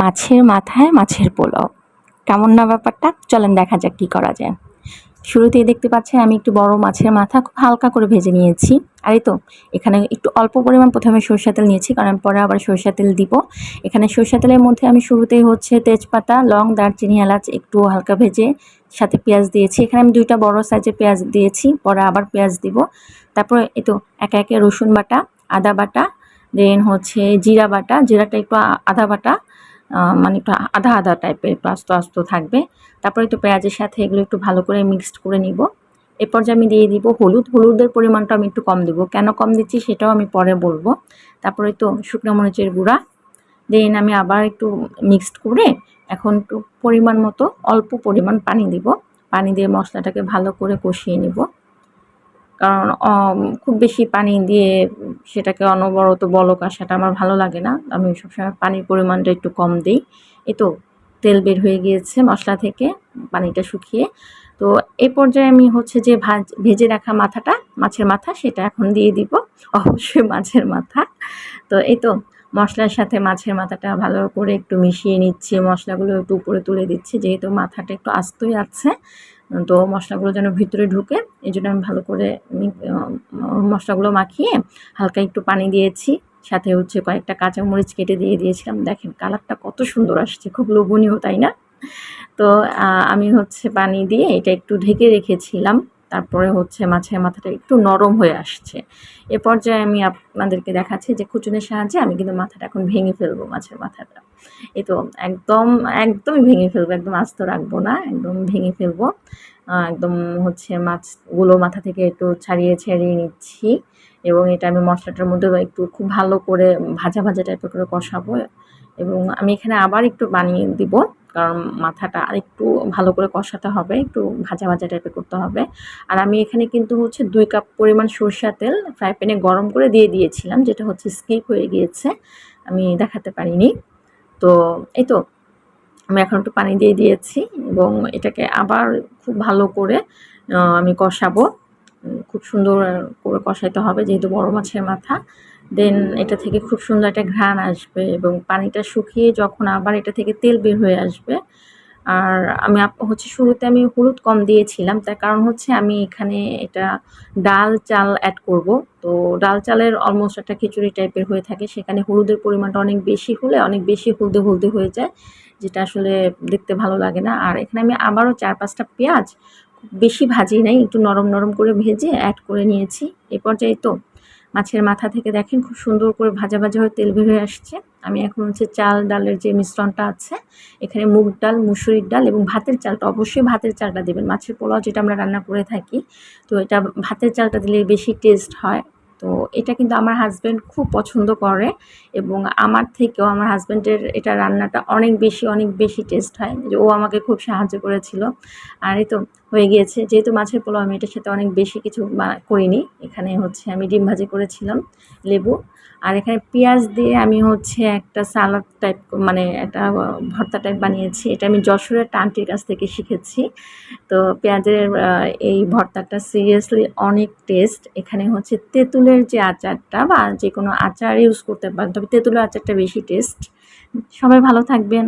মাছের মাথায় মাছের পোলাও, কেমন না ব্যাপারটা? চলেন দেখা যাক কী করা যায়। শুরুতেই দেখতে পাচ্ছেন আমি একটু বড় মাছের মাথা খুব হালকা করে ভেজে নিয়েছি। আর এই তো এখানে একটু অল্প পরিমাণ প্রথমে সরিষা তেল নিয়েছি, কারণ পরে আবার সরিষা তেল দিব। এখানে সরিষা তেলের মধ্যে আমি শুরুতেই তেজপাতা, লং, দারচিনি, এলাচ একটু হালকা ভেজে সাথে পেঁয়াজ দিয়েছি। এখানে আমি 2টা বড় সাইজের পেঁয়াজ দিয়েছি, পরে আবার পেঁয়াজ দিব। তারপরে এই তো একে একে রসুন বাটা, আদা বাটা, দেন জিরা বাটা, জিরাটা একটু আধা বাটা, মানে একটু আধা আধা টাইপের, একটু আস্ত আস্ত থাকবে। তারপরে একটু পেঁয়াজের সাথে এগুলো একটু ভালো করে মিক্সড করে নিব। এরপর যে আমি দিয়ে দিব হলুদের পরিমাণটা আমি একটু কম দিব, কেন কম দিচ্ছি সেটাও আমি পরে বলবো। তারপরে তো শুকনো মরিচের গুঁড়া, দেন আমি আবার একটু মিক্সড করে এখন একটু পরিমাণ মতো অল্প পরিমাণ পানি দিব। পানি দিয়ে মশলাটাকে ভালো করে কষিয়ে নিব, কারণ খুব বেশি পানি দিয়ে সেটাকে অনবরত বলক আসাটা আমার ভালো লাগে না। আমি সবসময় পানির পরিমাণটা একটু কম দিই। এই তো তেল বের হয়ে গিয়েছে মশলা থেকে, পানিটা শুকিয়ে। তো এই পর্যায়ে আমি যে ভেজে রাখা মাছের মাথা সেটা এখন দিয়ে দিব। অবশ্যই মাছের মাথা। তো এই তো মশলার সাথে মাছের মাথাটা ভালো করে একটু মিশিয়ে নিচ্ছি। মশলাগুলো একটু উপরে তুলে দিচ্ছি, যেহেতু মাথাটা একটু আস্তই আছে। তো মশলাগুলো যেন ভিতরে ঢুকে, এজন্য আমি ভালো করে মশলাগুলো মাখিয়ে হালকা একটু পানি দিয়েছি। সাথে কয়েকটা কাঁচামরিচ কেটে দিয়ে দিয়েছিলাম। দেখেন কালারটা কত সুন্দর আসছে, খুব লোভনীয়, তাই না? তো আমি পানি দিয়ে এটা একটু ঢেকে রেখেছিলাম। তারপরে মাছের মাথাটা একটু নরম হয়ে আসছে। এ পর্যায়ে আমি আপনাদেরকে দেখাচ্ছি যে খুঁচুনির সাহায্যে আমি কিন্তু মাথাটা এখন ভেঙে ফেলবো, মাছের মাথাটা। এই তো একদমই ভেঙে ফেলবো, একদম আস্ত রাখবো না, একদম ভেঙে ফেলবো। একদম মাছগুলো মাথা থেকে একটু ছাড়িয়ে নিচ্ছি, এবং এটা আমি মশলাটার মধ্যে একটু খুব ভালো করে ভাজা ভাজা টাইপের করে কষাবো। এবং আমি এখানে আবার একটু পানি দিব, কারণ মাথাটা আরেকটু ভালো করে কষাতে হবে, একটু ভাজা ভাজা টাইপের করতে হবে। আর আমি এখানে কিন্তু 2 কাপ পরিমাণ সরষের তেল ফ্রাই প্যানে গরম করে দিয়ে দিয়েছিলাম, যেটা স্কিপ হয়ে গিয়েছে, আমি দেখাতে পারিনি। তো এই তো আমি এখন একটু পানি দিয়ে দিয়েছি, এবং এটাকে আবার খুব ভালো করে আমি কষাবো। খুব সুন্দর করে কষাইতে হবে, যেহেতু বড় মাছের মাথা। দেন এটা থেকে খুব সুন্দর একটা ঘ্রাণ আসবে, এবং পানিটা শুকিয়ে যখন আবার এটা থেকে তেল বের হয়ে আসবে। আর আমি শুরুতে আমি হলুদ কম দিয়েছিলাম, তার কারণ আমি এখানে এটা ডাল চাল অ্যাড করব। তো ডাল চালের অলমোস্ট একটা খিচুড়ি টাইপের হয়ে থাকে, সেখানে হলুদের পরিমাণটা অনেক বেশি হলে অনেক বেশি হলদে হলদে হয়ে যায়, যেটা আসলে দেখতে ভালো লাগে না। আর এখানে আমি আবারও 4-5টা পেঁয়াজ খুব বেশি ভাজি নাই, একটু নরম নরম করে ভেজে অ্যাড করে নিয়েছি। এ পর্যায়ে তো মাছের মাথা থেকে দেখেন খুব সুন্দর করে ভাজা ভাজা হয়ে তেল বের হয়ে আসছে। আমি এখন চাল ডালের যে মিশ্রণটা আছে, এখানে মুগ ডাল, মুসুরির ডাল এবং ভাতের চালটা, অবশ্যই ভাতের চালটা দেবেন। মাছের পোলাও যেটা আমরা রান্না করে থাকি, তো এটা ভাতের চালটা দিলে বেশি টেস্ট হয়। তো এটা কিন্তু আমার হাজব্যান্ড খুব পছন্দ করে, এবং আমার থেকেও আমার হাজব্যান্ডের এটা রান্নাটা অনেক বেশি টেস্ট হয়, যে ও আমাকে খুব সাহায্য করেছিল। আর এই তো হয়ে গিয়েছে, যেহেতু মাছের পোলাও আমি এটার সাথে অনেক বেশি কিছু করিনি। এখানে আমি ডিম ভাজি করেছিলাম, লেবু, আর এখানে পেঁয়াজ দিয়ে আমি একটা সালাদ টাইপ, মানে একটা ভর্তা টাইপ বানিয়েছি। এটা আমি যশোরের একটা আন্টির কাছ থেকে শিখেছি। তো পেঁয়াজের এই ভর্তাটা সিরিয়াসলি অনেক টেস্ট। এখানে তেঁতুলের যে আচারটা, বা যে কোনো আচার ইউজ করতে পারেন, তবে তেঁতুলের আচারটা বেশি টেস্ট। সবাই ভালো থাকবেন।